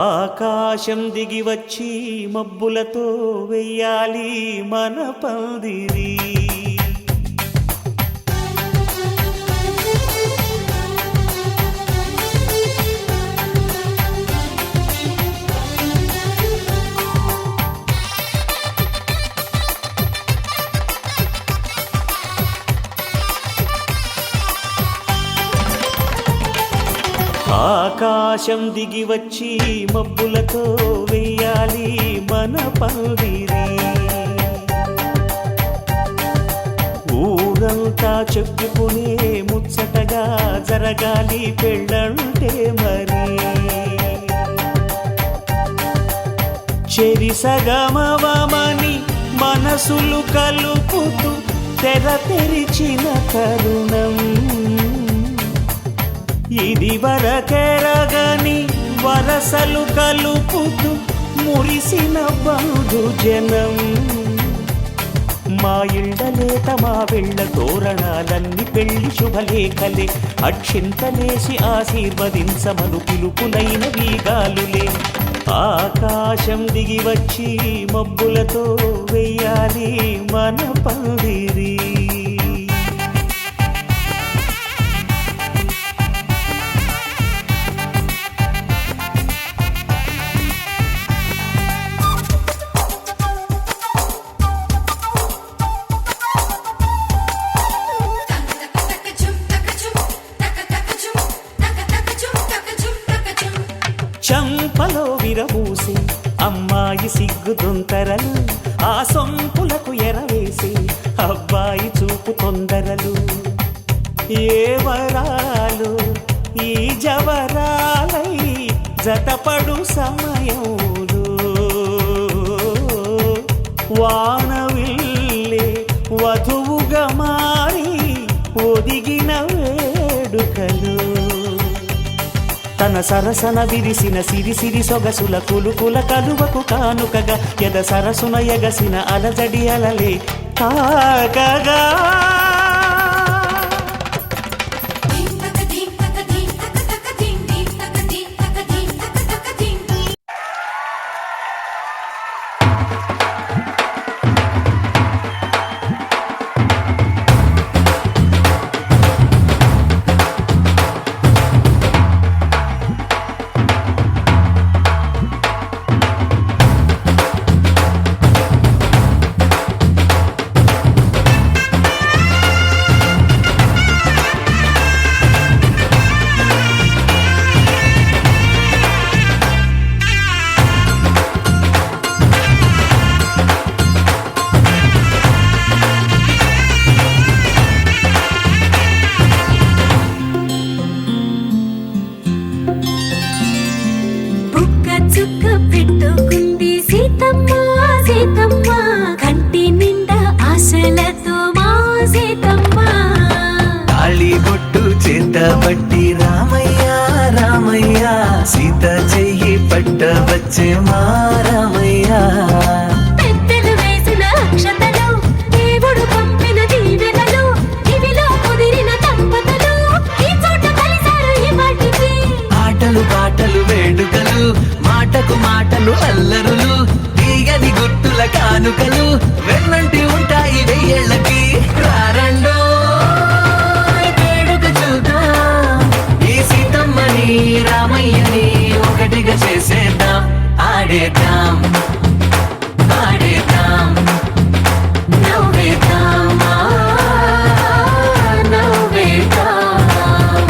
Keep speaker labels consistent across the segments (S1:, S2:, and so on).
S1: ఆకాశం దిగి వచ్చి మబ్బులతో వెయ్యాలి మన పందిరి. ఆకాశం దిగి వచ్చి మబ్బులతో వెయ్యాలి మన పందిరి. ఊరంతా చెప్పుకునే ముచ్చటగా జరగాలి పెళ్ళంటే మరి. చెరిసగమవమని మనసులు కలుపుతూ తెర తెరిచిన తరుణం ఇది వరకెరగని వరసలు కలుపుతూ మురిసిన బంధుజనం. మా ఇళ్ళలేత మా వెళ్ళ తోరణాలన్నీ పెళ్లి శుభలేఖలే. అక్షింతలేసి ఆశీర్వదించమను పిలుపులైన వీగాలులే. ఆకాశం దిగి వచ్చి మబ్బులతో వెయ్యాలి మన పందిరి. చంపలో విరబూసి అమ్మాయి సిగ్గుదొంతరలు, ఆ సొంపులకు ఎరవేసి అబ్బాయి చూపు తొందరలు. ఏ వరాలు ఈ జవరాలై జతపడు సమయంలో వానవిల్లే వధువుగా మారి ఒదిగిన వేడుకలు. తన సరసన విరిసిన సిరిసిరి సొగసుల కులుకుల కలువకు కానుకగా ఎద సరసున ఎగసిన అలజడి అలలే కాకగా.
S2: బట్టి రామయ్య రామయ్య సీత చెయ్యి పట్ట వచ్చే మా రామయ్య.
S3: పెద్దలు వేసిన అక్షతలు, దేవుడు పంపిన దీవెనలు, ఇవిలో కుదిరిన దంపతులు ఈ చోట కలిసారు ఈ వాటికి.
S2: ఆటలు పాటలు వేడుకలు, మాటకు మాటలు అల్లరులు, తీయని గుర్తుల కానుకలు వెన్నంటి ఉంటాయి వెయ్యేళ్ళకి. రారండో రామయ్యని ఒకటిగా చేసేద్దాం, ఆడేద్దాం ఆడేద్దాం నవ్వేద్దాం నవ్వేద్దాం.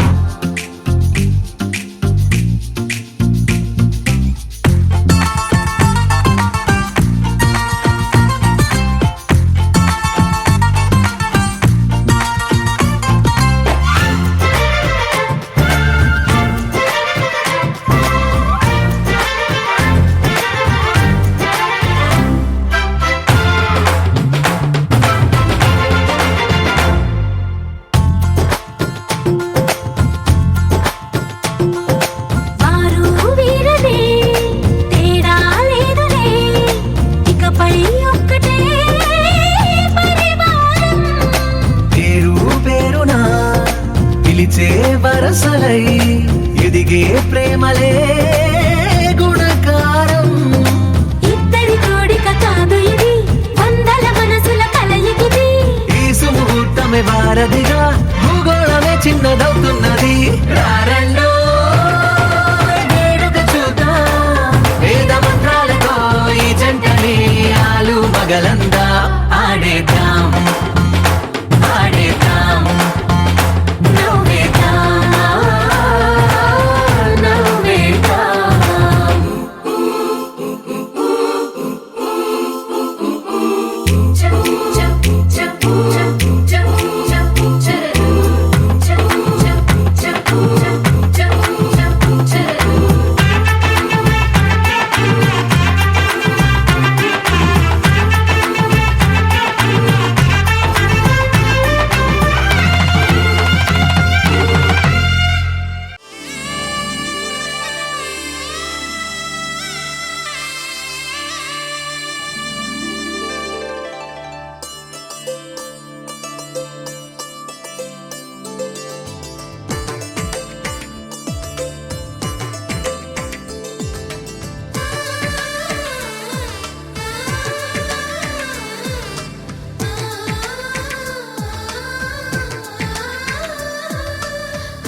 S2: పగలందా ఆడేద్దాం ఆడేద్దాం నవ్వేద్దాం నవ్వేద్దాం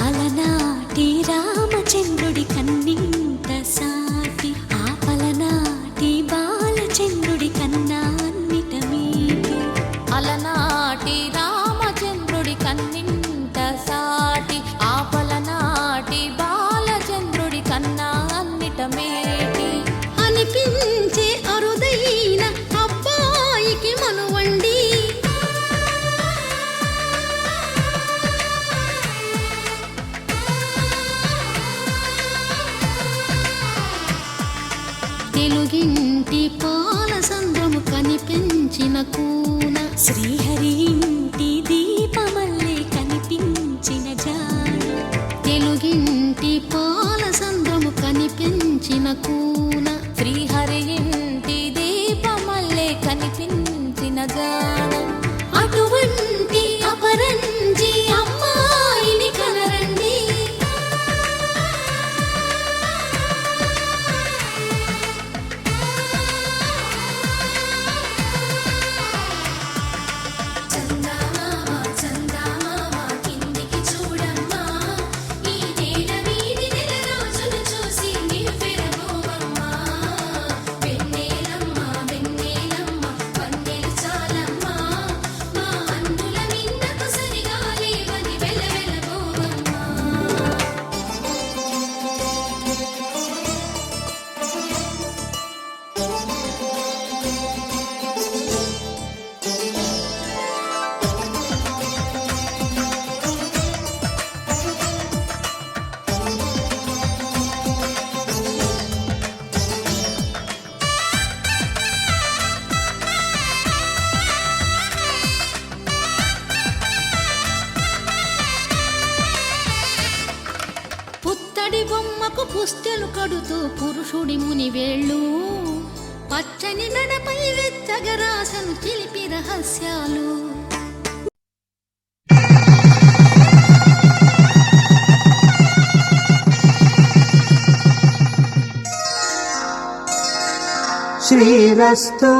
S3: అలనాటి రామచంద్రుడి కన్నింత సాటి ఆపలనాటి బాలచంద్రుడి కన్నా అన్నిట మీటి
S4: అలనాటి రామచంద్రుడి కన్నింత సాటి ఆపలనాటి బాలచంద్రుడి కన్నా అన్నిట మేటి
S3: అనిపించే అరుదైన అబ్బాయికి మనువండి తెలుగింటి పాల సంద్రము కనిపించిన కూన శ్రీహరి ఇంటి దీపమల్లే కనిపించిన జాడ తెలుగింటి పాల సంద్రము కనిపించిన కూన
S4: శ్రీహరి ఇంటి దీపమల్లే కనిపించిన జాడ
S3: అటువంటి అపరంజి అమ్మాయిని కనరండి చందమామ చందమామ కిందికి చూడమ్మా ఈ నేల మీది నెల రోజులు చూసి నివ్వెరబోవమ్మా వెన్నెలమ్మ వెన్నెలమ్మ వన్నెలు చాలమ్మా మా అందుల మిన్నకు సరిగా లేవని వెలవెలబోవమ్మా పుత్తడి బొమ్మకు పుస్తెలు కడుతూ పురుషుడి ముని వేళ్ళు పచ్చని మెడపై వెచ్చగరాసను చిలిపి రహస్యాలు
S1: శ్రీరస్తు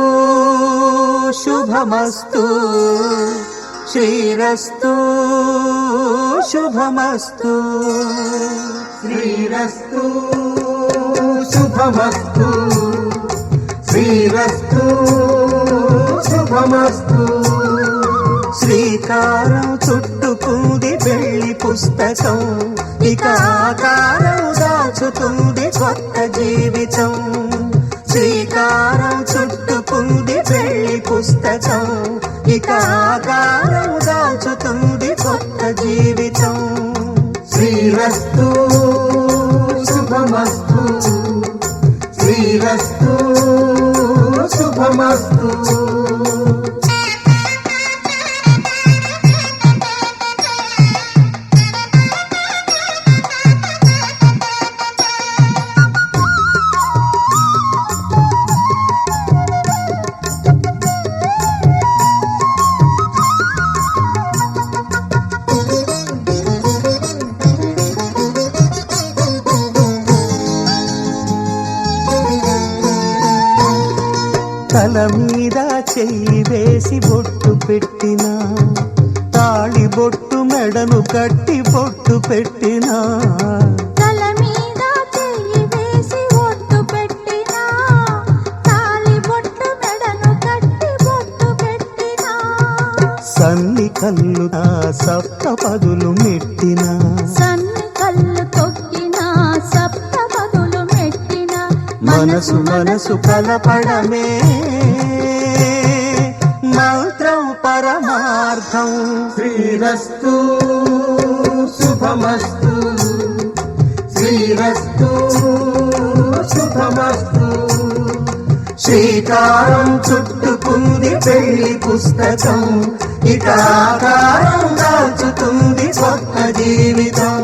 S1: శుభమస్తు శ్రీరస్తు శుభమస్తు
S5: శ్రీరస్తు శుభమస్తు శ్రీరస్తు శుభమస్తు
S1: శ్రీకారం చుట్టుకుంది వెళ్ళి పుస్తకం ఇక ఆకారం దాచుతుంది కొత్త జీవితం శ్రీకారం చుట్టుకుంది వెళ్ళి పుస్తకం ఇక ఆకారం దాచుతుంది కొత్త జీవితం
S5: శ్రీరస్తు శుభమస్తు శ్రీరస్తు శుభమస్తు
S1: తల మీద చెయ్యి వేసి బొట్టు పెట్టినా తాళి బొట్టు మెడను కట్టి బొట్టు పెట్టినా
S3: తల మీద చెయ్యి వేసి ఒట్టు పెట్టినా తాళి బొట్టు మెడను కట్టి
S1: సప్తపదులు మెట్టిన
S3: సన్ని కళ్ళు తొక్కిన సప్తపదులు మెట్టిన
S1: మనసు మనసు కలపడమే మంత్రం పరమార్థం.
S5: శ్రీరస్తు శుభమస్తు శ్రీరస్తు శుభమస్తు. శ్రీకారం చుట్టుకుంది పెళ్లి పుస్తకం, ఇక ఆకారం దాచుతుంది కొత్త జీవితం.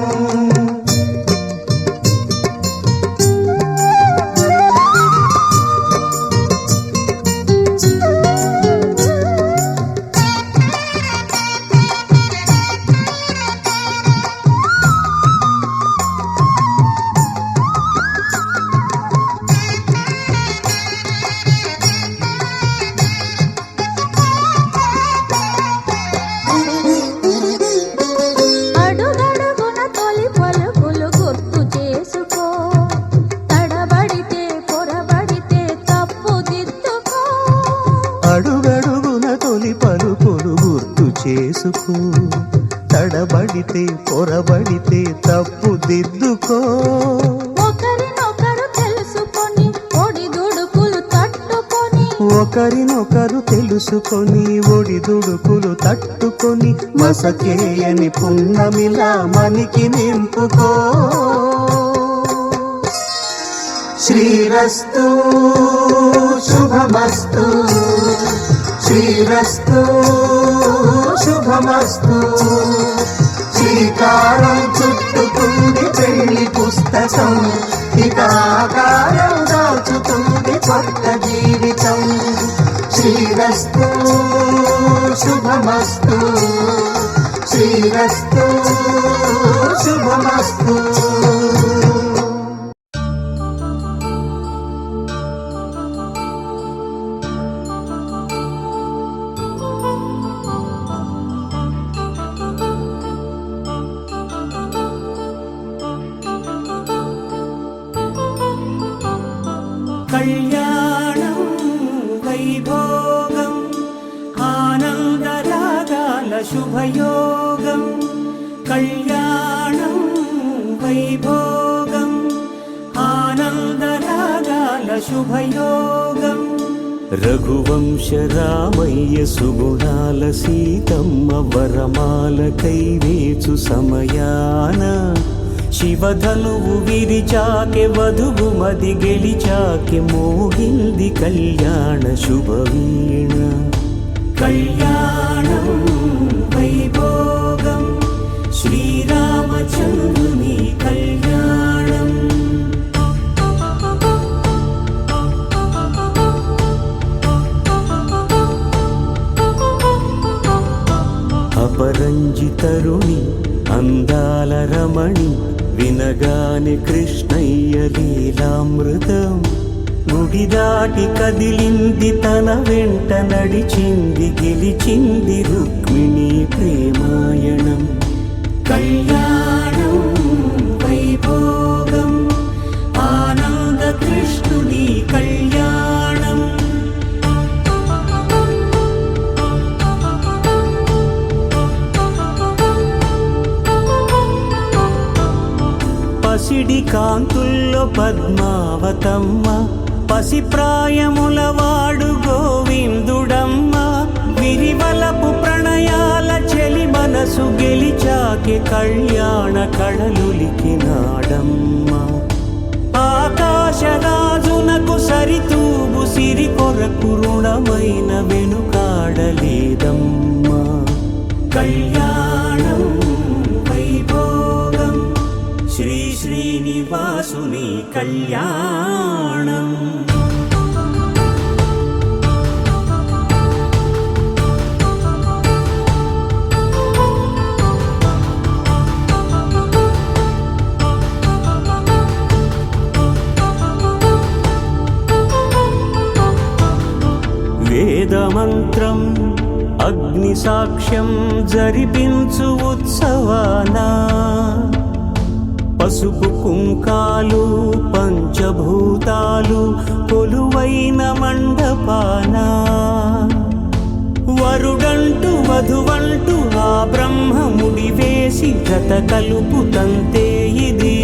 S3: అడుగడుగున తొలి పలుకులు గుర్తు చేసుకో, తడబడితే పొరబడితే తప్పు దిద్దుకో.
S1: అడుగడుగున తొలి పలుకులు గుర్తు చేసుకో, తడబడితే పొరబడితే తప్పు దిద్దుకో.
S3: ఒకరినొకరు తెలుసుకొని ఒడిదుడుకులు తట్టుకొని,
S1: ఒకరినొకరు తెలుసుకొని ఒడిదుడుకులు తట్టుకొని మసకేయని పున్నమిలా మనికి నింపుకో.
S5: శ్రీరస్తు శుభమస్తు శ్రీరస్తు శుభమస్తు. శ్రీకారం చుట్టుకుంది పెళ్లి పుస్తకం, ఇక ఆకారం దాచుతుంది కొత్త జీవితం. శ్రీరస్తు శుభమస్తు శ్రీరస్తు శుభమస్తు.
S2: కళ్యాణం వైభోగం ఆనందరాగాల శుభయోగం. కళ్యాణం వైభోగం ఆనందరాగాల శుభయోగం. రఘువంశ రామయ్య సుగుణాల సీతమ్మ వరమాల కైవేచు సమయాన శివధనువు విరిచాకె వధువు మది గెలిచాకె మోగింది కళ్యాణ శుభవీణ. కళ్యాణం వైభోగం శ్రీరామచంద్రుని కళ్యాణం. అపరంజి తరుణి అందాల రమణి వినగానే కృష్ణయ్య లీలామృతం. గుడి దాటి కదిలింది తన వెంట నడిచింది గెలిచింది రుక్మిణి ప్రేమాయణం. కళ్యాణం వైభోగం ఆనంద కృష్ణుని కళ్యాణం. పసిడి కాంతుల్లో పద్మావతమ్మ పసి ప్రాయముల వాడు గోవిందుడమ్మ. విరివలపు ప్రణయాల చెలి మనసు గెలిచాకే కళ్యాణ కళలులికినాడమ్మ. ఆకాశరాజునకు సరితూగు సిరి కొరకు రుణమైన వెనుకాడలేదమ్మా. కళ్యాణం వైభోగం శ్రీ శ్రీనివాసుని కళ్యాణం. వేదమంత్రం అగ్ని సాక్ష్యం జరిపించు ఉత్సవానా. పసుపు కుంకాలు పంచభూతాలు కొలువైన మండపానా. వరుడంటూ వధువంటూ ఆ బ్రహ్మ ముడివేసి జత కలుపుతంతే ఇది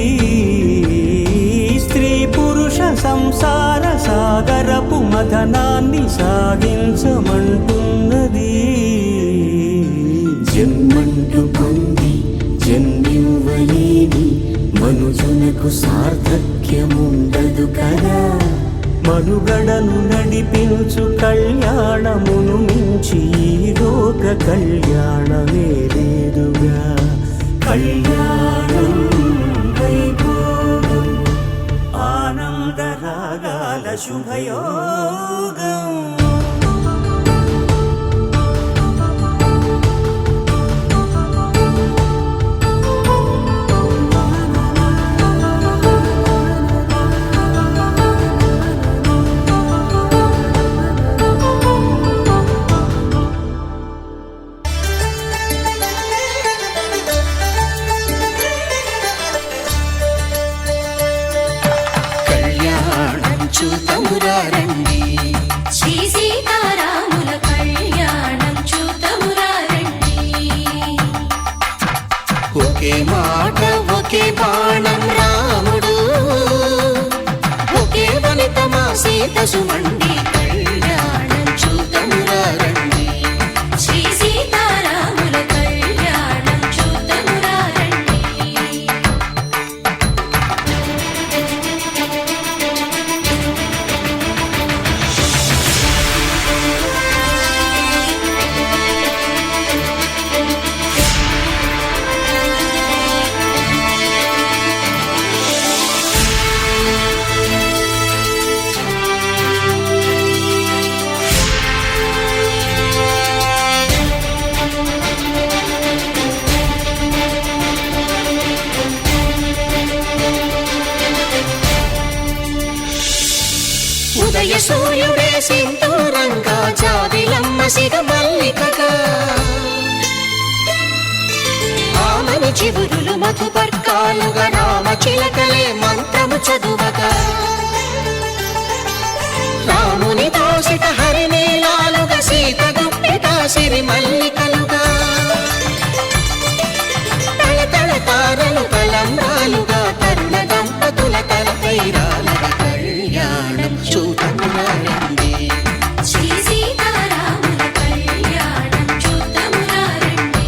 S2: స్త్రీ పురుష సంసార సాగరపు మథనాన్ని సాగించమంటున్నది. జన్మంటూ పొంది జన్మివ్వలేని మనుజునకు సార్థక్యముండదు కదా. మనుగడను నడిపించు కళ్యాణమును మించి ఈ లోక కళ్యాణమే లేదుగా. కళ్యాణం వైభోగం ఆనందరాగాల శుభయోగం.
S4: చూతమురారండి శ్రీ సీతారాముల కళ్యాణం చూతమురారండి.
S5: ఒకే మాట ఒకే బాణం రాముడు, ఒకే వనిత మా సీత సుమండి కళ్యాణం చూతమురారండి.
S4: శ్రీ సీతారాముల కళ్యాణం చూతమురారండి.
S5: ఉదయ సూర్యుడే సింధూరంగా జాబిలమ్మ సిగ మల్లికగా, ఆమని చివురులు మధుపర్కాలుగా రామ చిలకలే మంత్రము చదువగా, రాముని దోసిట హరినీలాలుగా సీత గుప్పిట సిరి మల్లికలుగా, తల తల తారలు తలంబ్రాలుగా తరుణ దంపతుల తలపైరాలుగా కళ్యాణం చూతమురారండి.
S4: శ్రీ సీతారాముల కళ్యాణం చూతమురారండి.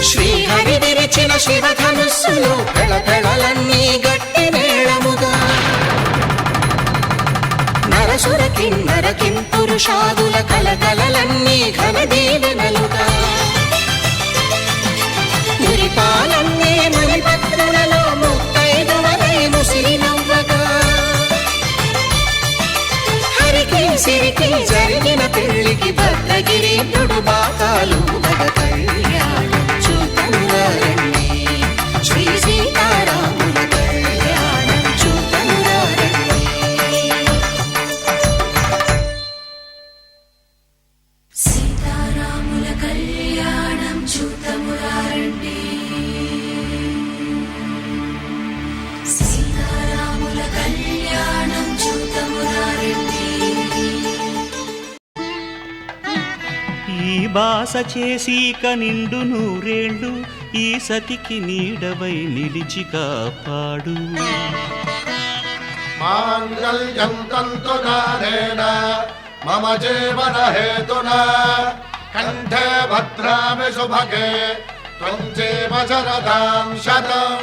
S5: శ్రీహరి విరిచిన శివధనుస్సులు పెళపెళలన్నీ గట్టి మేళముగా, నరసుర కిన్నర కింపురుషాదుల కలకలలన్నీ ఘన దీవెనలుగా, మురిపాలన్నీ మణిపత్రులలో ముత్తైదువలై ముసిరి నవ్వగా, హరికి సిరికి జరిగిన పెళ్లికి భద్రగిరీంద్రుడు బాకాలు మగ కళ్యాణం చూతమురారండి. శ్రీ సీతారాముల కళ్యాణం చూతమురారండి.
S4: సీతారాముల కళ్యాణం చూతమురారండి. సీతారాముల కళ్యాణం చూతమురారండి.
S2: ఈ బాస చేసి నిండు నూరేళ్ళు ఈ సతికి నీడవై నిలిచి కాపాడు.
S6: మాంగళ్యం తంతునానేన మమ జీవన హేతునా కంఠే భద్రామి శుభగే త్వం జీవ శరదాం శతం.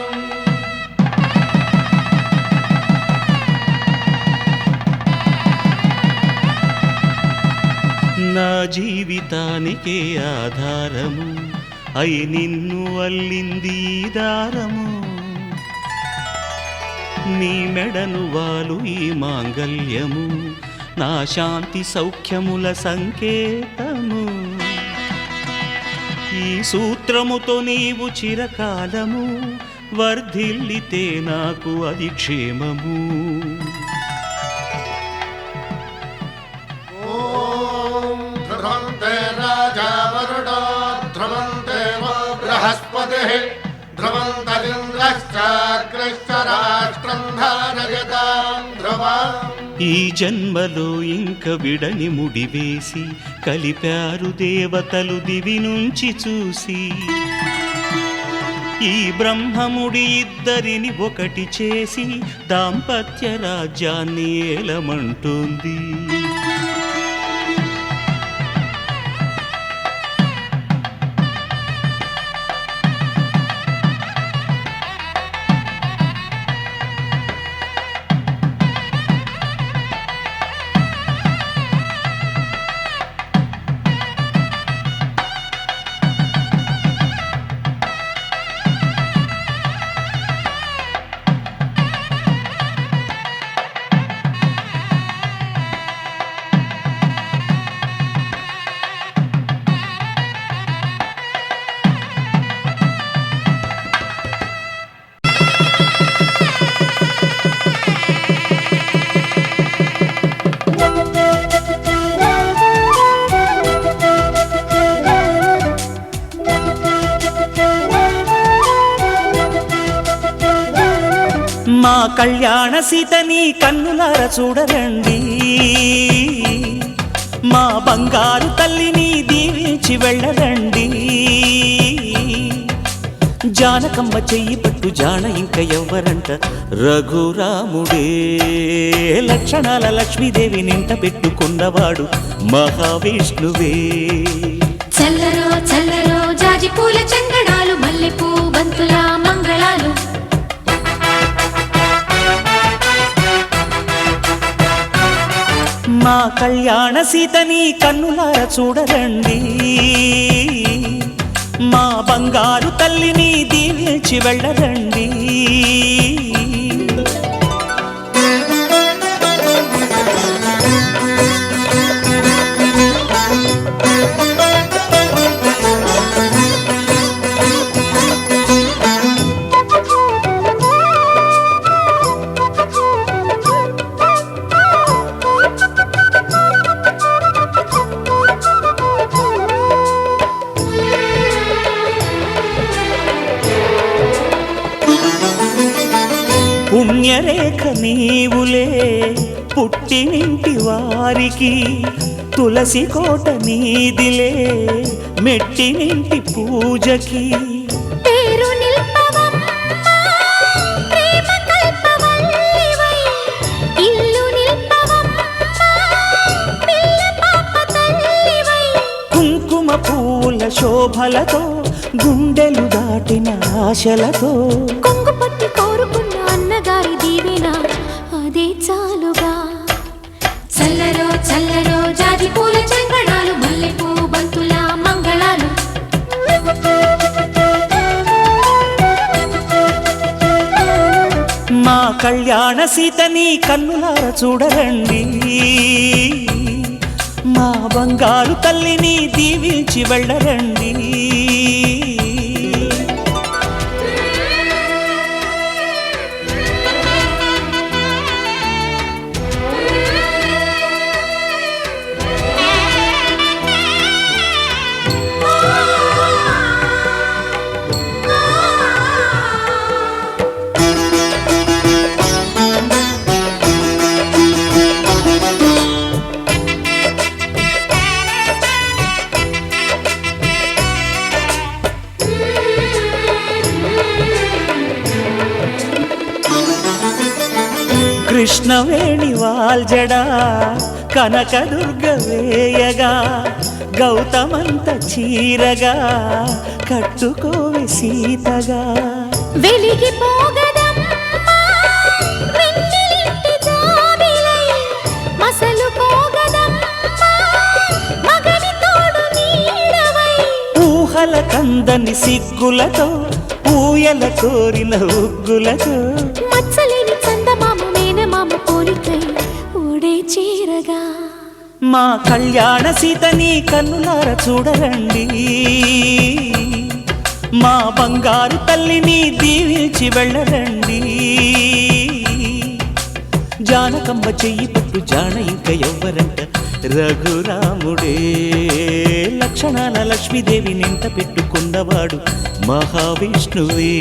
S2: నా జీవితానికే ఆధారము అయి నిన్ను అల్లింది ఈ దారము. నీ మెడను వాలు ఈ మాంగల్యము నా శాంతి సౌఖ్యముల సంకేతము. ఈ సూత్రముతో నీవు చిరకాలము వర్ధిల్లితే నాకు అది క్షేమము.
S6: ఓం ధ్రువంతే రాజా వరుణో ధ్రువంతే వో బృహస్పతిః ధ్రువంతరింద్రశ్చాగ్రశ్చ రాష్ట్రం ధారయతాం ధ్రువం.
S2: ఈ జన్మలో ఇంక విడని ముడివేసి కలిపారు దేవతలు దివి నుంచి చూసి. ఈ బ్రహ్మముడి ఇద్దరిని ఒకటి చేసి దాంపత్య రాజ్యాన్ని ఏలమంటుంది. మా కళ్యాణ సీతని కన్నులార చూడరండి, మా బంగారు తల్లిని దీవించి వెళ్ళరండి. జానకమ్మ చెయ్యి పట్టు జాన ఇంక ఎవ్వరంట, రఘురాముడే లక్షణాల లక్ష్మీదేవి నింట పెట్టుకున్నవాడు మహావిష్ణువే.
S4: చల్లరో చల్లరో జాజి పూల చందనాలు మల్లెపూ బంతుల మంగళాలు.
S2: మా కళ్యాణ సీతని కన్నులార చూడరండి, మా బంగారు తల్లిని దీవించి వెళ్ళరండి. పుణ్యరేఖ నీవులే పుట్టినింటి వారికి, తులసి కోట నీదిలే మెట్టినింటి పూజకి.
S3: పేరు నిల్పవమ్మా ప్రేమ కల్పవల్లివై, ఇల్లు నిల్పవమ్మా పిల్ల పాప తల్లివై.
S2: కుంకుమ పూల శోభలతో గుండెలు దాటిన ఆశలతో,
S3: కొంగు పట్టి కోరుకున్న అన్నగారి దీవెన అదే చాలుగా.
S4: చల్లరో చల్లరో జాజి పూల చందనాలు మల్లెపూ బంతుల మంగళాలు.
S2: మా కళ్యాణ సీతని కన్నులార చూడరండి, మా బంగారు తల్లిని దీవించి వెళ్ళరండి. కృష్ణవేణి వాల్జడా కనకదుర్గ వేయగా, గౌతమంత చీరగా కట్టుకోవి సీతగా.
S3: వెలిగిపోగదమ్మా వెన్నెలింటి జాబిలై, మసలుకోగదమ్మా మగని తోడు నీడవై.
S2: ఊహల కందని సిగ్గులతో ఊయల కోరిన ఉగ్గులతో,
S3: మచ్చలేని చందమామ మేనమామ పోలికై ఓడే చీరగా.
S2: మా కళ్యాణ సీతని కన్నులార చూడరండి, మా బంగారు తల్లిని దీవించి వెళ్ళరండి. జానకమ్మ చెయ్యి పట్టు జాన ఇంక ఎవ్వరంట రఘురాముడే. లక్షణాల లక్ష్మీదేవి నింట పెట్టుకున్నవాడు మహావిష్ణువే.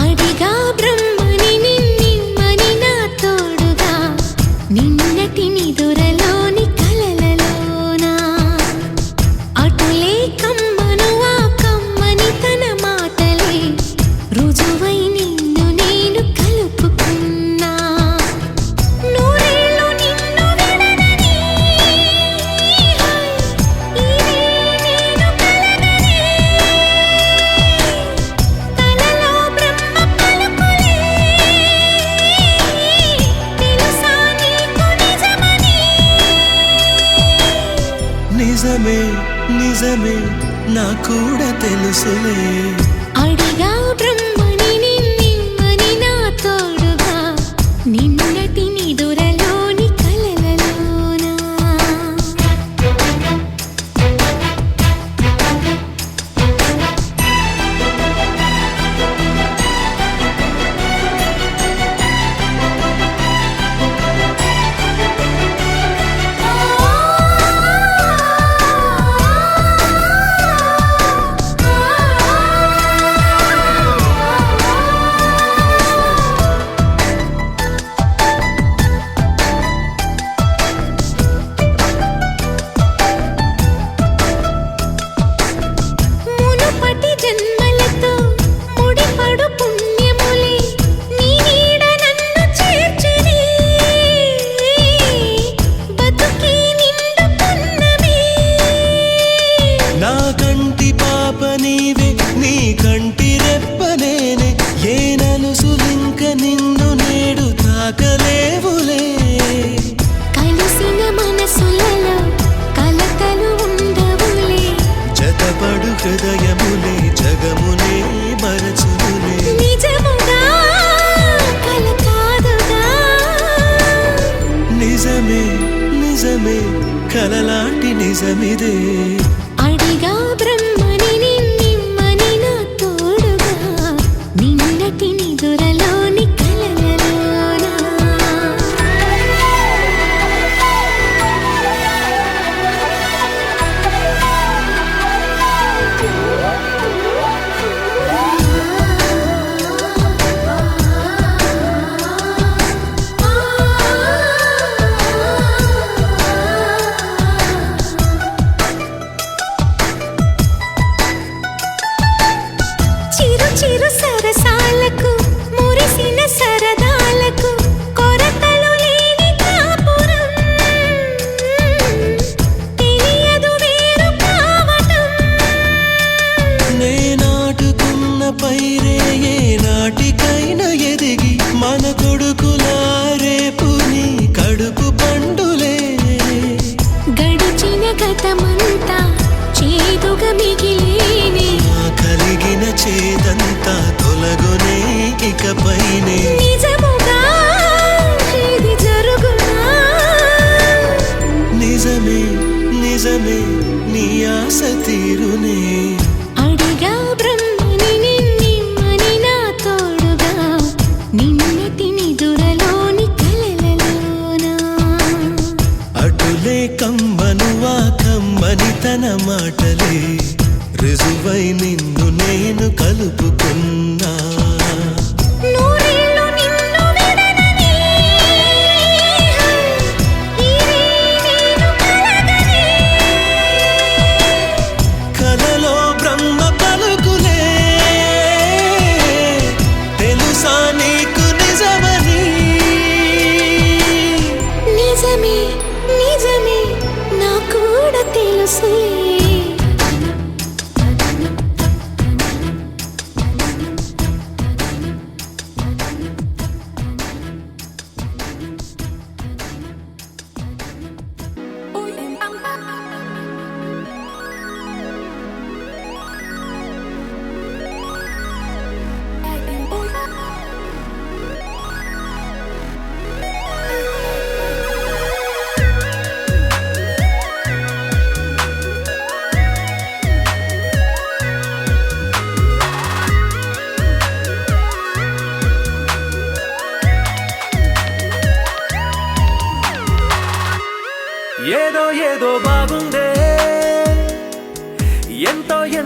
S3: అడిగా బ్రహ్మని నిన్నని నా తోడుగా నిన్నటి నిదురలోని కలలలోనా అటులే కమ్మను ఆ కమ్మని తన మాటలే రుజువై నిన్ను నేను కలుపుకున్నా. నూరేళ్ళు నిన్ను విడనని ఇదే నేను కలగనే తలలో బ్రహ్మ పలుకులే తెలుసా నీకు నిజమని.
S1: నిజమే నిజమే నా కూడా తెలుసులే.
S3: అడిగా బ్రహ్మని నిన్నని నా తోడుగా నిన్నటి నిదురలోని కలలలోనా. మునుపటి జన్మలతో ముడిపడు పుణ్యములే నీ నీడ నన్ను చేర్చిరి. బతుకి నిండు పున్నమే
S1: నా కంటి పాప నీవే నీ కంటి రెప్ప నేనే. ఏ నలుసులింక నిన్ను నేడు తాకలేవులే.
S3: కలిసిన మనసులలో కలతలు ఉండవులే.
S1: జతపడు హృదయములే జగమునే మరచునులే.
S3: నిజముగా కల కాదుగా
S1: నిజమే నిజమే కలలాంటి నిజమిదే.
S3: అడిగా బ్రహ్మని నిన్నని నా తోడుగా నిన్నటి నిదురలోని కలలలోనా. చిరు చిరు సరసాలకు మురిసిన సరదాలకు కొరతలు లేని కాపురం తెలియదు వేరు కావటం.
S1: నే నాటుకున్న పైరే ఏ నాటికైనా ఎదిగి మన కొడుకులా రేపు నీ కడుపు పండులే.
S3: గడిచిన గతమంతా చేదుగా మిగిలేనే.
S1: ఆ కలిగిన చేదంతా తొలగునే ఇకపైనే.
S3: నిజముగా ఇది జరుగునా.
S1: నిజమే నిజమే నీ ఆశ తీరునే.
S3: అడిగా బ్రహ్మని నిన్నని నా తోడుగా నిన్నటి నిదురలోని కలలలోనా.
S1: అటులే కమ్మను ఆ కమ్మని తన మాటలే రుజువై నిన్ను నేను కలుపుకున్నా.
S3: నూరేళ్ళు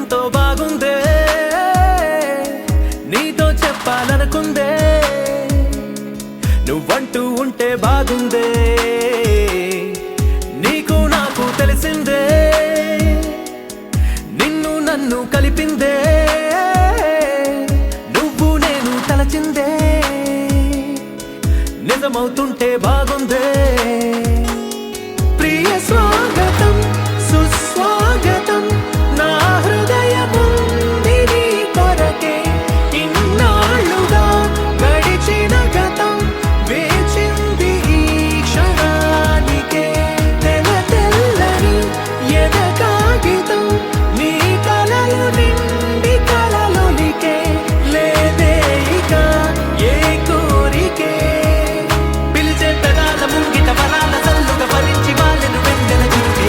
S7: ఎంతో బాగుందే నీతో చెప్పాలనుకుందే నువ్వంటూ ఉంటే బాగుందే నీకు నాకు తెలిసిందే నిన్ను నన్ను కలిపిందే నువ్వు నేను తలచిందే నిజమవుతుంటే బాగుందే ప్రియ స్వాగతం సుస్వాగతం నా హృదయముంది నీ కొరకే ఇన్నాళ్ళుగా గడిచిన గతం వేచింది ఈ క్షణానికే తెల్ల తెల్లని ఎద కాగితం నీ కలలు నిండి కలలొలికే లేదే ఇక ఏ కోరికే పిలిచే పెదాల ముంగిట వరాల సల్లుగా భరించి వాళ్ళను వెంగల చుట్టే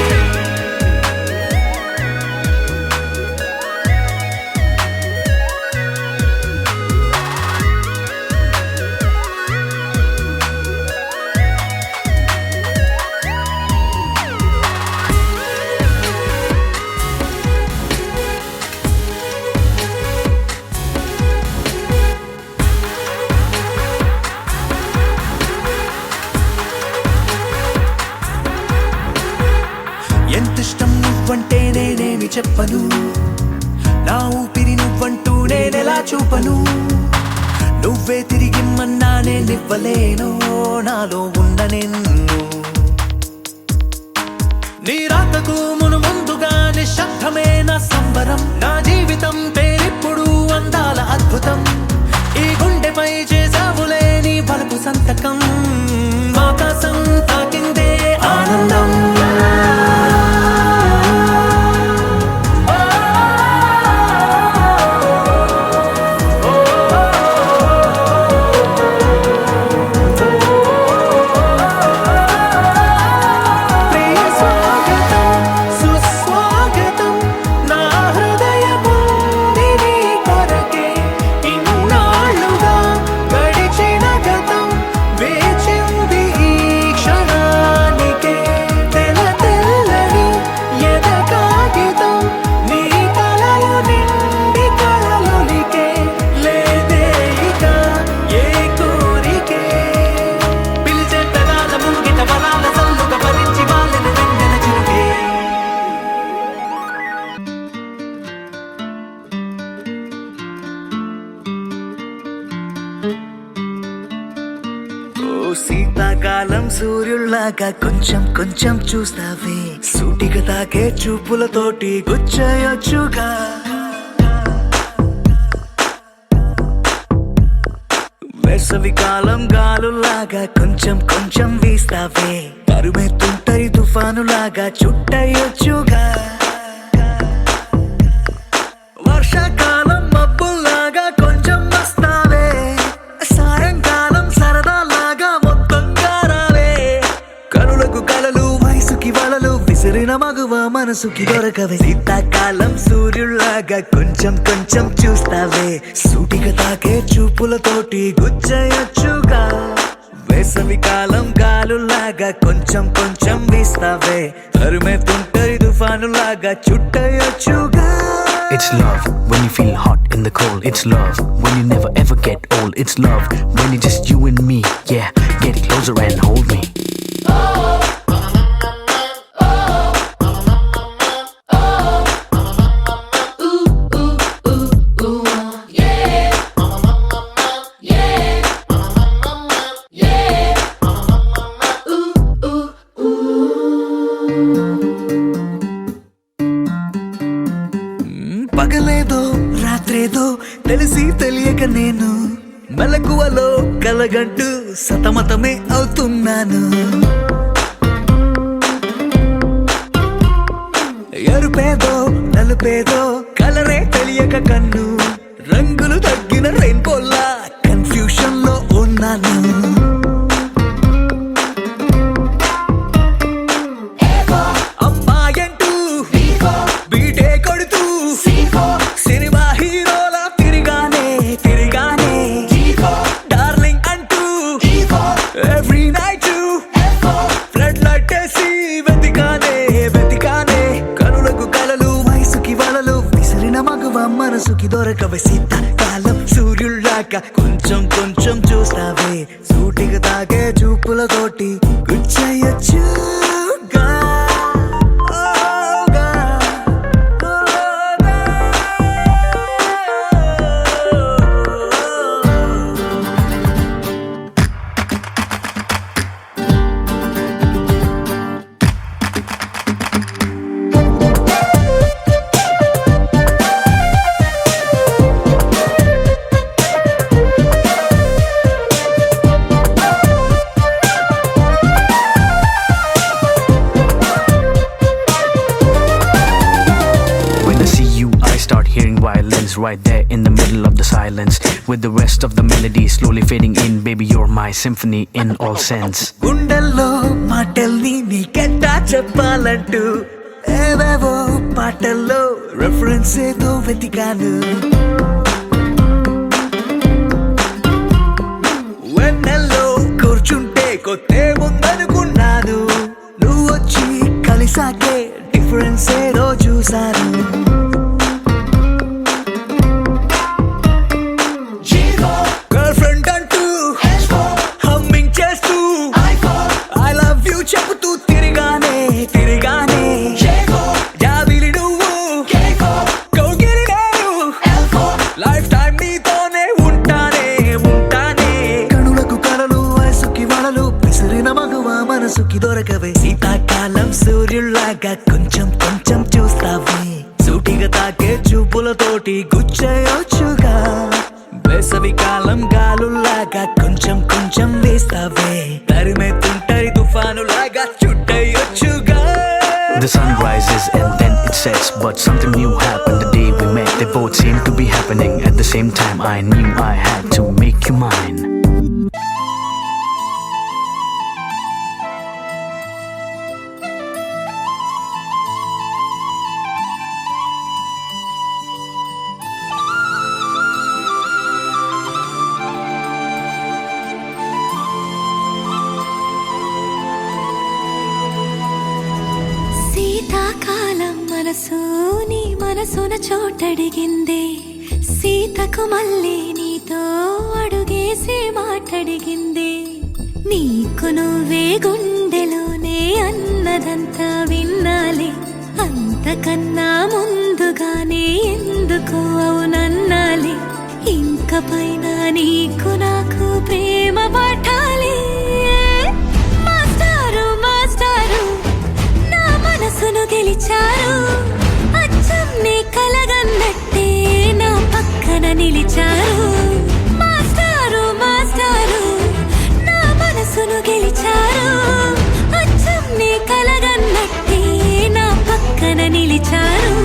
S7: ఎంతిష్టం నువ్వంటే నేనేమి చెప్పను నా ఊపిరి నువ్వంటూ నేనెలా చూపను నువ్వే తిరిగిమ్మన్నా నేనివ్వలేను నాలో ఉన్న నిన్ను నీ రాతకు మును ముందుగా నిశ్శబ్దమే నా సంబరం నా జీవితం పేరిప్పుడు అందాల అద్భుతం ఈ గుండెపై చేసావులే నీ బలపు సంతకం ఆకాశం తాకిందే ఆనందం శీతాకాలం సూర్యుల్లాగా కొంచెం కొంచెం చూస్తావే సూటిగా తాకే చూపులతోటి గుచ్చయొచ్చుగా వేసవి కాలం గాలులాగా కొంచెం కొంచెం వీస్తావే తరుమెత్తుంటరి తుఫానులాగా చుట్టయొచ్చుగా వర్షాకాలం మబ్బుల్లాగా కొంచెం వస్తావే సాయంకాలం సరదాలాగా మొత్తంగా రావే కనులకు కలలు వయసుకి వలలు విసిరిన మగువ మనసుకి దొరకవే శీతాకాలం సూర్యుల్లాగా కొంచెం కొంచెం చూస్తావే సూటిగా తాకే చూపులతోటి గుచ్చయొచ్చుగా వేసవి కాలం గాలులాగా కొంచెం కొంచెం వీస్తావే తరుమెత్తుంటరి తుఫానులాగా చుట్టయొచ్చుగా
S8: It's love when you feel hot in the cold. It's love when you never ever get old. It's love when it's just you and me. Yeah, get closer and hold me.
S7: పగలేదో రాత్రేదో తెలిసి తెలియక నేను మెలకువలో కలగంటూ సతమతమే అవుతున్నాను ఎరుపేదో నలుపేదో కలరే తెలియక కన్ను రంగులు తగ్గిన రెయిన్బోలా confusion లో ఉన్నాను అమ్మాయంటూ బీటే కొడుతూ సినిమా హీరోలా తిరిగానే డార్లింగ్ అంటూ ఎవ్రీ నైట్ ఫ్లడ్ లైట్ వేసి వెతికానే కనులకు కలలు వయసుకి వలలు విసిరిన మనసుకి దొరకవే శీతాకాలం సూర్యుల్లాగా కొంచెం కొంచెం చూస్తావే సూటిగా తాగే చూపులతోటి గుచ్చయ్యొచ్చుగా
S8: right there in the middle of the silence with the rest of the melody slowly fading in. Baby, you're my symphony in all sense.
S7: గుండెల్లో మాటల్ని నీకెట్టా చెప్పాలంటూ ఏవేవో పాటల్లో రెఫరెన్స్ ఏదో వెతికాను వెన్నెల్లో కూర్చుంటే కొత్తే ముందనుకున్నాను నువ్వు వచ్చి కలిసాకే డిఫరెన్స్ ఏదో చూశాను చెబుతూ తిరిగానే తిరిగానే కౌగిలి నేను లైఫ్ టైం నీతోనే ఉంటానే ఉంటానే కనులకు కలలు వయసుకి వలలు పిసిరిన మగువ మనసుకి దొరకవే శీతాకాలం సూర్యుల్లాగా కొంచెం కొంచెం చూస్తావే సూటిగా తాకే చూపులతోటి గుచ్చేయొచ్చుగా వేసవి కాలం గాలుల్లాగా కొంచెం కొంచెం వేస్తావే తరిమెత్తుంటరి తుఫానులాగా చుట్టయొచ్చుగా.
S8: The sun rises and then it sets, but something new happened the day we met. They both seemed to be happening at the same time. I knew I had to make you mine.
S3: శీతాకాలం మనసు నీ మనసున చోటడిగిందే సీతకు మళ్ళీ నీతో అడుగేసి మాటడిగిందే నీకు నువ్వే గుండెలోనే అన్నదంతా విన్నాలే అంతకన్నా ముందుగానే ఎందుకు అవునన్నాలే ఇంక పైన నీకు నాకు ప్రేమ పట్టాలి మాస్టారు మాస్టారు నా మనసును గెలిచారు అచ్చం నీ కలగన్నట్టే నా పక్కన నిలిచారు మాస్టారు మాస్టారు నా మనసును గెలిచారు అచ్చం నీ కలగన్నట్టే నా పక్కన నిలిచారు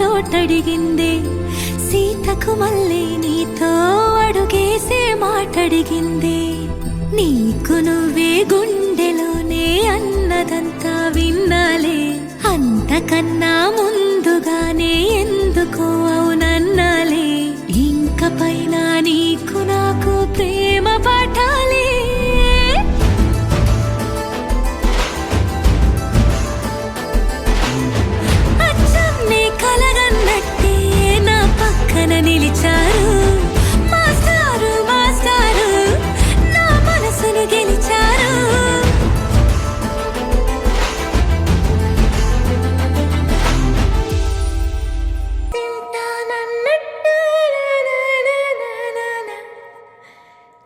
S3: చోటడిగిందే సీతకు మళ్ళీ నీతో అడుగేసే మాటడిగిందే నీకు నువ్వే గుండెలోనే అన్నదంతా విన్నాలే అంతకన్నా ముందుగానే ఎందుకో అవునన్నాలే ఇంక పైన నీకు నాకు ప్రేమ పాఠాలే అచ్చం నీ కలగన్నట్టే నా పక్కన నిలిచారు మాస్టారు మాస్టారు నా మనసును గెలిచారు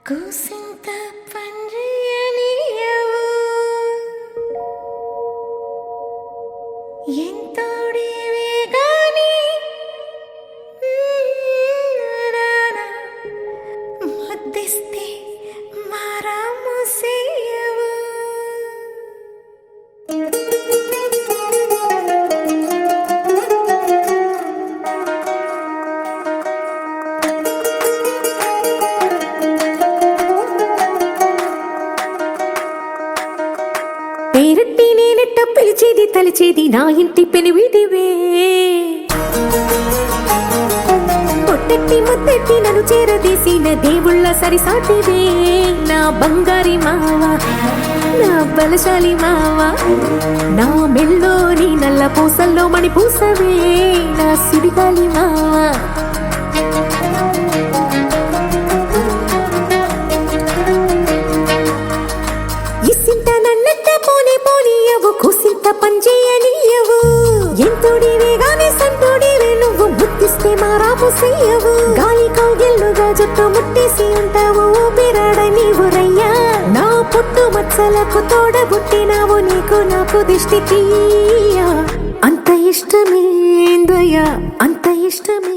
S3: కూసింత పండ్రియనియవు ఎంతోడివే గాని మధ్యస్తే మారాము సేయవు పేరట్టి నేనెట్ట పిలిచేది తలిచేది నా ఇంటి పెనివిటివే పొట్టెట్టి ముద్దెట్టి నన్ను చేరదీసిన దేవుళ్ళ సరిసాటివే నా బంగారి మావ నా బలశాలి మావ నా మెల్లోని నల్ల పూసల్లో మణి పూసవే నా సిరిగాలి మావ ఇసింత నన్నట్ట పోనే పోనీయవు కుసింత పంచేయనీయవు ఎంతోడివే గాని సంతోడివే నువ్వు ముద్దిస్తే మారాము సేయవు గాలి కౌగిల్లుగా జుట్టు ముట్టేసి ఉంటావు ఊపిరాడ నీవు రయ్యా నా పుట్టు మచ్చలకు తోడబుట్టినావు నీకు నాకు దిష్టి తీయ అంత ఇష్టమేందయ్యా అంత ఇష్టమే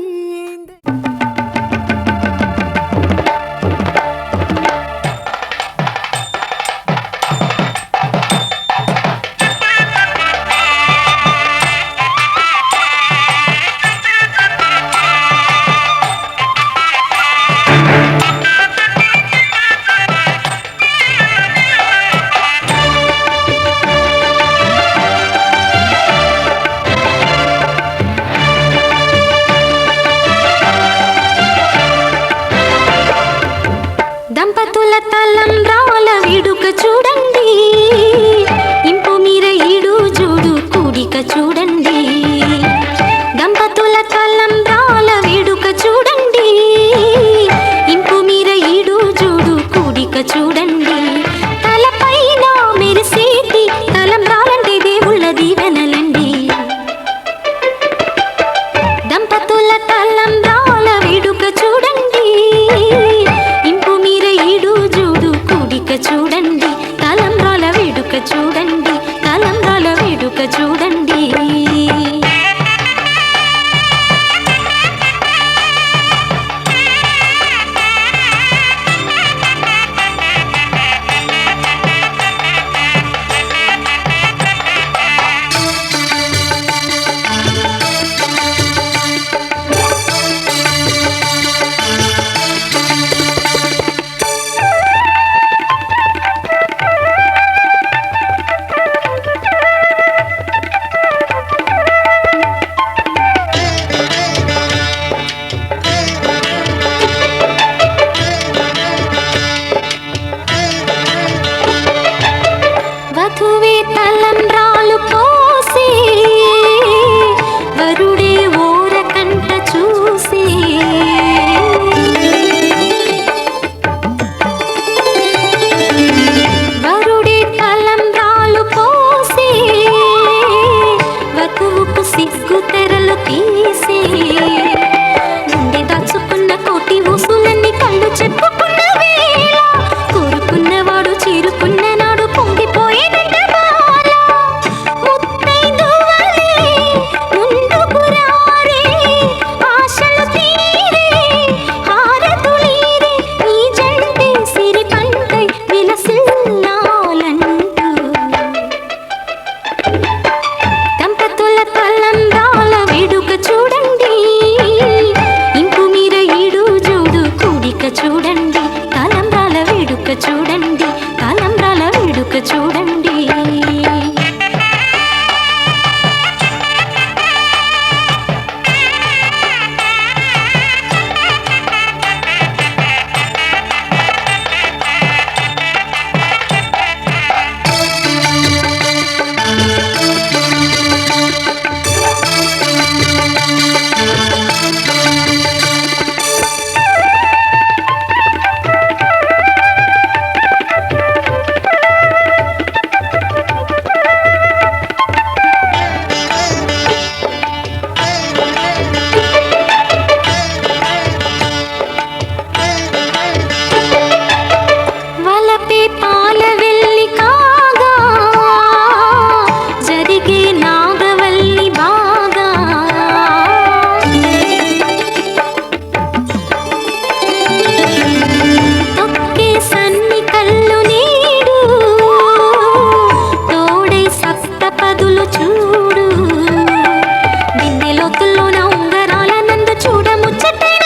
S4: లోతుల్లోన ఉంగరాల నందు చూడ ముచ్చటైన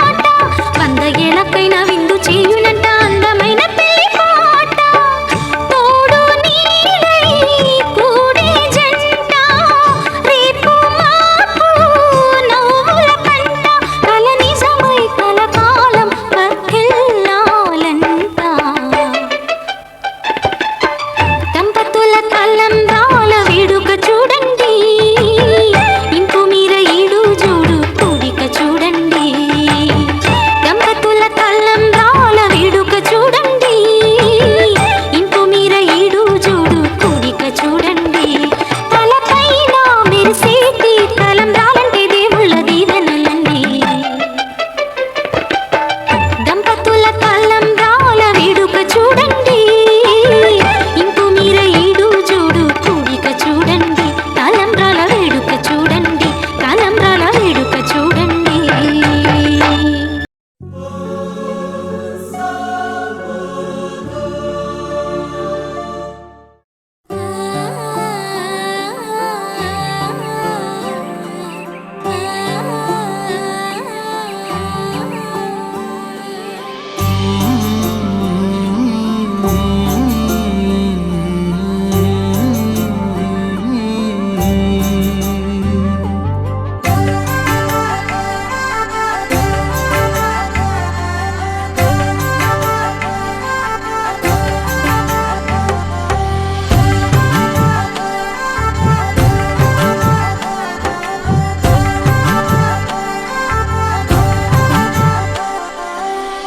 S4: ఆట 100 ఏళ్ళకైనా విందు చేయునంట అందమైన పెళ్లి పాట తోడు నీడై కూడే జంట రేపు మాపు నవ్వుల కంట కల నిజమై కలకాలం వర్ధిల్లాలంట దంపతుల తలంబ్రాల వేడుక చూడండి ఇంపు మీర ఈడు జోడు కూడిక చూడండి దంపతుల తలంబ్రాల వేడుక చూడండి ఇంపు మీర ఈడు జోడు కూడిక చూడండి తలపైన మెరిసేటి తలంబ్రాలంటే దేవుళ్ళ దీవెనలన్నీ దంపతుల తలంబ్రాల వేడుక చూడండి ఇంపు మీర ఈడు జోడు కూడిక చూడండి తలంబ్రాల వేడుక చూడండి తలంబ్రాల వేడుక చూడండి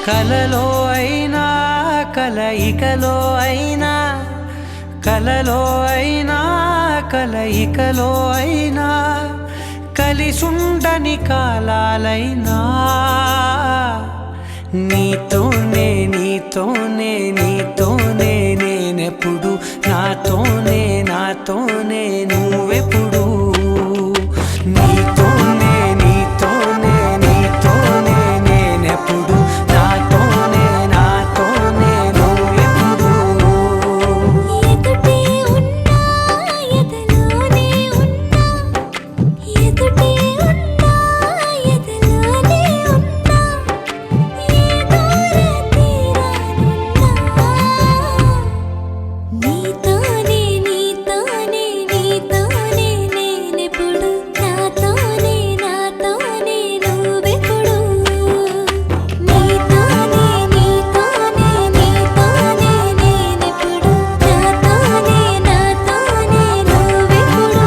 S1: కలలో అయినా కలయికలో అయినా కలలో అయినా కలయికలో అయినా కలిసుండని కాలాలైనా నీతోనే నీతోనే నీతోనే నేనెప్పుడు నాతోనే నాతోనే నువ్వెప్పుడు నీతోనే నీతోనే నీతోనే నేనెప్పుడు నాతోనే నాతోనే నువ్వెప్పుడు
S4: ఎదుటే ఉన్నా ఎదలోనే ఉన్నా ఎదుటే ఉన్నా ఎదలోనే ఉన్నా ఏ దూర తీరానున్నా నీతోనే నీతోనే నీతోనే నేనెప్పుడు నాతోనే నాతోనే నువ్వెప్పుడు నీతోనే నీతోనే నీతోనే నేనెప్పుడు నాతోనే నాతోనే నువ్వెప్పుడు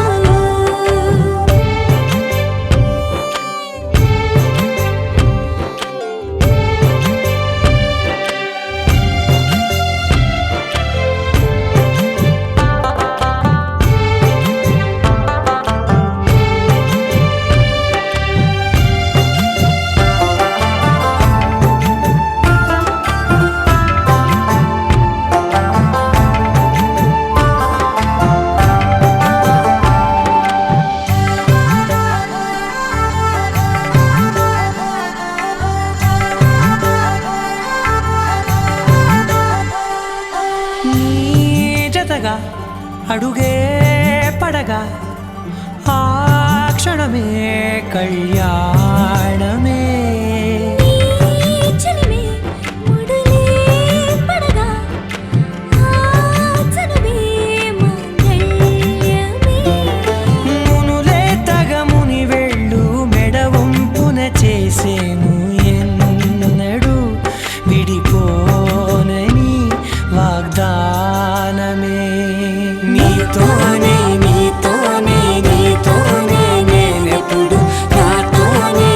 S1: నీ జతగా అడుగే పడగా ఆ క్షణమే కళ్యాణమే
S4: చలిమే ముడులే పడగా ఆచనమే మంగళ్యమే
S1: మునులే తగముని వెళ్ళు మెడవంపున చేసేను ఎన్నడు విడిపోనని వాగ్దానమే నీతోనే నీతోనే నీతోనే నేనెప్పుడు నాతోనే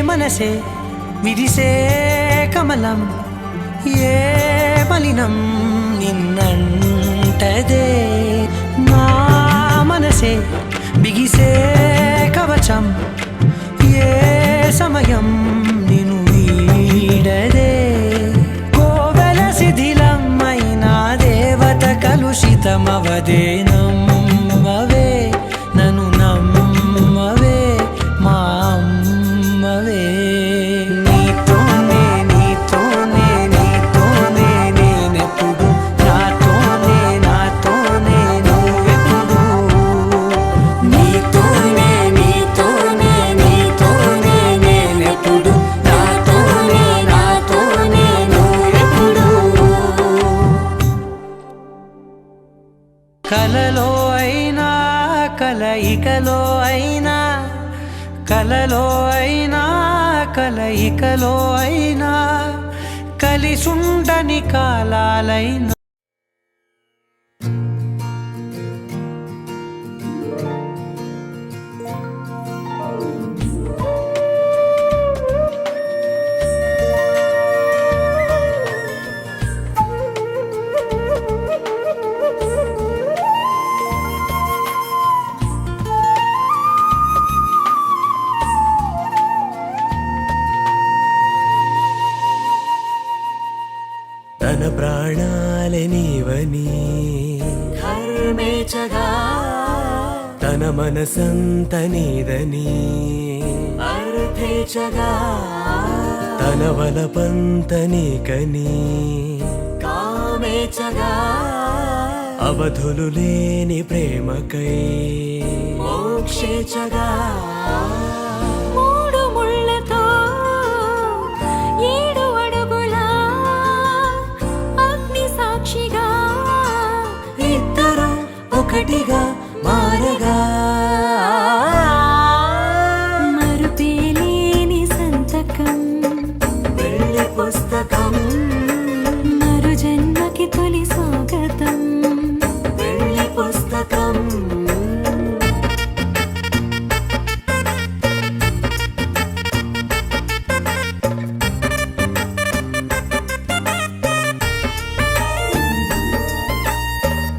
S7: మనసే విరిసే కమలం ఏ మలినం నిన్నంటదే నా మనసే బిగిసే కవచం ఏ సమయం నిన్ను వీడదే కోవెల శిథిలమైన దేవత కలుషితమవదే నమ్మవే నన్ను నమ్మవే మా అమ్మవే నీతోనే నీతోనే నీతోనే నేనెప్పుడు నాతోనే నాతోనే నువ్వెప్పుడు నీతోనే నీతోనే నీతోనే నేనెప్పుడు నాతోనే నాతోనే నువ్వెప్పుడు కలలో అయినా కలయికలో అయినా కలలో అయినా కలయికలో అయినా కలిసుండని కాలాలైనా
S1: తన ప్రాణాలే నీవని
S7: ధర్మేచగా
S1: తన మనసంత నీదని
S7: అర్థేచగా
S1: తన వలపంత నీకని
S7: కామేచగా
S1: అవధులు లేని ప్రేమకై
S7: మోక్షేచగా
S4: మూడు ముళ్ళతో 7 అడుగుల అగ్ని సాక్షిగా
S7: ఇద్దరు ఒకటిగా మారగా
S4: మరుపేలేని సంతకం
S7: వెళ్ళి పుస్తకం
S4: మరు జన్మకి తొలి స్వాగతం
S7: వెళ్ళి పుస్తకం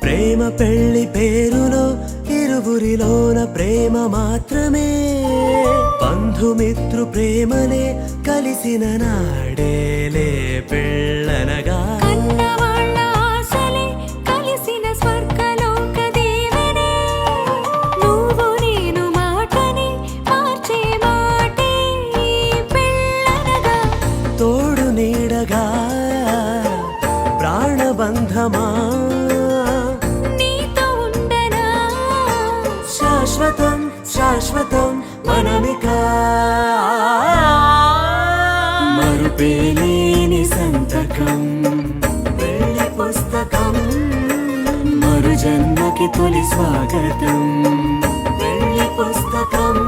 S1: ప్రేమ పెళ్లి పేరులో ఇరువురిలోన ప్రేమ మాత్రమే బంధుమిత్రు ప్రేమనే కలిసిన నాడేలే పెళ్ళనగా
S4: కన్నవాళ్ళ ఆశలే కలిసిన స్వర్గలోక దేవనే నువ్వు నేను మాటని మార్చే మాటే పెళ్ళనగా
S1: తోడు నీడగా ప్రాణబంధమా
S4: నీతో ఉండనా
S1: శాశ్వతం శాశ్వతం మనమిక
S7: మరుపేలేని సంతకం వెళ్ళి పుస్తకం మరు జన్మకి తొలి స్వాగతం వెళ్ళి పుస్తకం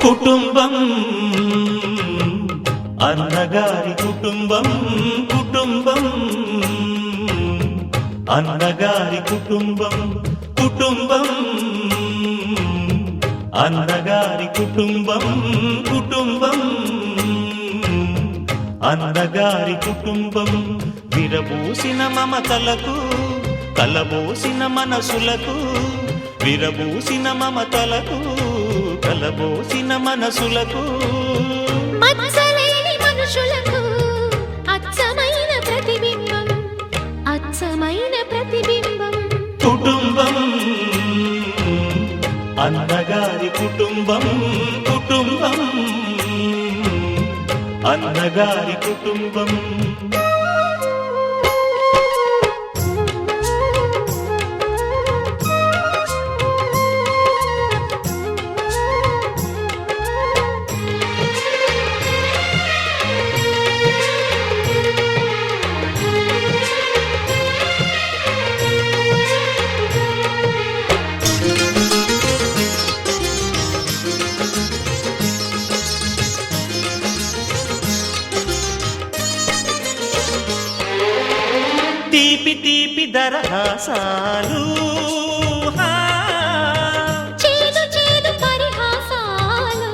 S2: కుటుంబం అన్నగారి కుటుంబం కుటుంబం అన్నగారి కుటుంబం కుటుంబం అన్నగారి కుటుంబం కుటుంబం అన్నగారి కుటుంబం విరబూసిన మమతలకు కలబోసిన మనసులకు విరబూసిన మమతలకు కలబోసిన మనసులకు
S4: మచ్చలేని మనుషులకు అచ్చమైన ప్రతిబింబం అచ్చమైన ప్రతిబింబం
S2: కుటుంబం అన్నగారి కుటుంబం కుటుంబం అన్నగారి కుటుంబం తీపి దరహాసాలు
S4: చేదు చేదు పరిహాసాలు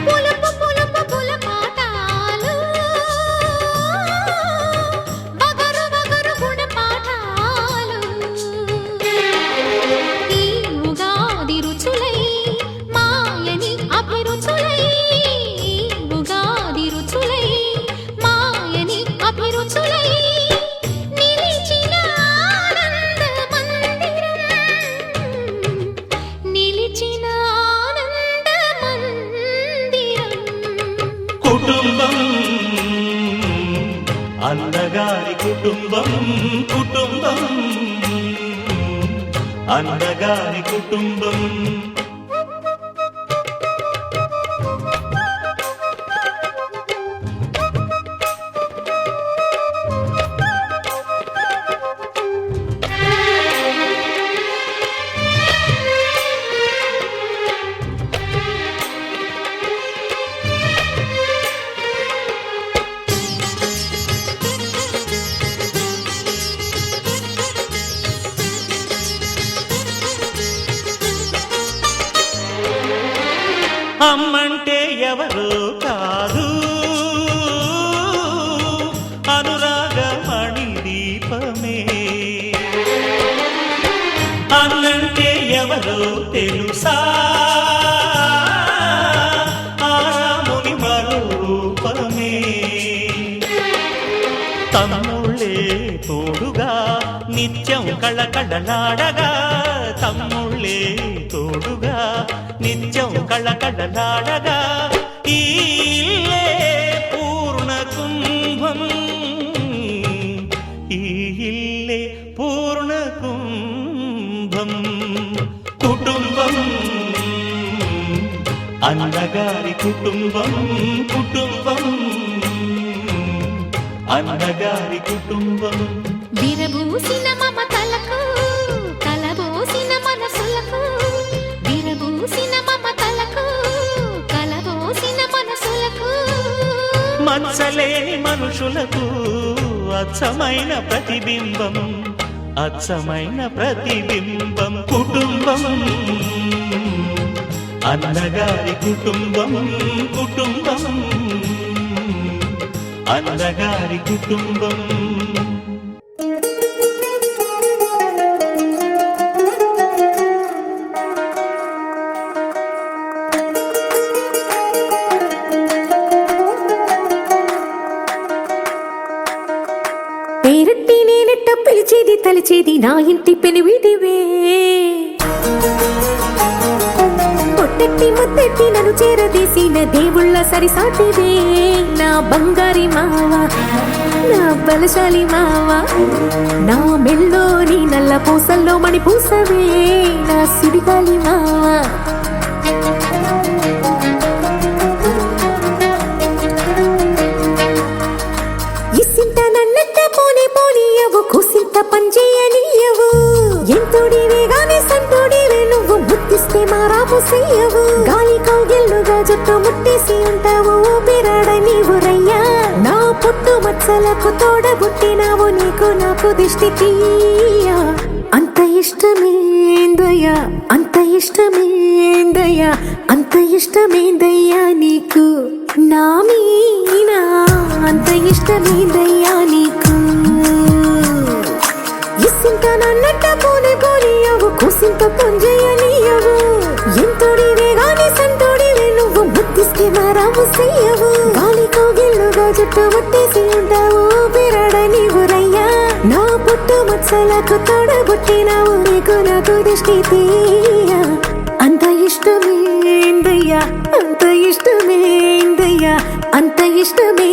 S4: పులుపు పులుపు పులపాటాలు బగరు బగరు గుణపాఠాలు ఈ ఉగాది రుచులై మాయని అభిరుచులై ఉగాది రుచులై మాయని అభిరుచులై నిలిచిన ఆనంద మందిరం నిలిచిన ఆనంద మందిరం
S2: కుటుంబం అందగారి కుటుంబం కుటుంబం అందగారి కుటుంబం అమ్మంటే ఎవరో కాదు అనురాగమణి దీపమే అన్నంటే ఎవరో తెలుసా ఆరాముని మరో రూపమే తమ్ముళ్ళే తోడుగా నిత్యం కళకళలాడగా తమ్ముళ్ళే తోడుగా నిత్యం కళకళలాడగా ఈ ఇల్లే పూర్ణ కుంభం ఈ ఇల్లే పూర్ణ కుంభం కుటుంబం అన్నగారి కుటుంబం కుటుంబం అన్నగారి కుటుంబం
S4: విరబూసిన మమతలకు కలబోసిన మనసులకు విరబూసిన మమతలకు కలబోసిన మనసులకు
S2: మచ్చలేని మనుషులకు అచ్చమైన ప్రతిబింబం అచ్చమైన ప్రతిబింబం కుటుంబం అన్నగారి కుటుంబం కుటుంబం అన్నగారి కుటుంబం
S3: పేరట్టి నేనెట్ట పిలిచేది తలిచేది నా ఇంటి పెనివిడివే పొట్టెట్టి ముద్దెట్టి నన్ను చేరదీసిన దేవుళ్ళ సరిసాటివే నా బంగారి మావ నా బలశాలి మావ నా మెల్లోని నల్ల పూసల్లో మణి పూసవే నా సిరిగాలి మావ ఇసింత నన్నట్ట పోనీ పోనీయవు కుసింత పంచేయనీయవు ఎంతుడివే గాని సంతుడివే నువ్వు ముద్దిస్తే మారాపు చెయ్యవు గాలి కౌగిల్లుగా జుట్టు ముట్టేసి ఉంటావు ఊపిరాడ నీవు రయ్యా నా పుట్టు మచ్చలకు తోడబుట్టినావు నీకు నాకు దిష్టి తీయ అంత ఇష్టమేందయ్యా అంత ఇష్టమేందయ్యా అంత ఇష్టమేందయ్యా నీకు నా మీనా అంత ఇష్టమేందయ్యా నీకు ఇసింత నన్నట్ట పోనీ పోనీయవు కుసింత పొంజయ్యనీయవు ఎంతోడివే గాని సంతోడివే నువ్వు ముద్దిస్తే మారాము చెయ్యవు గాలి కౌగిల్లుగా జుట్టు ముట్టేసి ఉంటావు ఊపిరాడ నీవు రయ్యా నా పుట్టు మచ్చలకు తోడబుట్టినావు నీకు నాకు దిష్టి తీయ అంత ఇష్టమేందయ్యా అంత ఇష్టమేందయ్యా అంత ఇష్టమే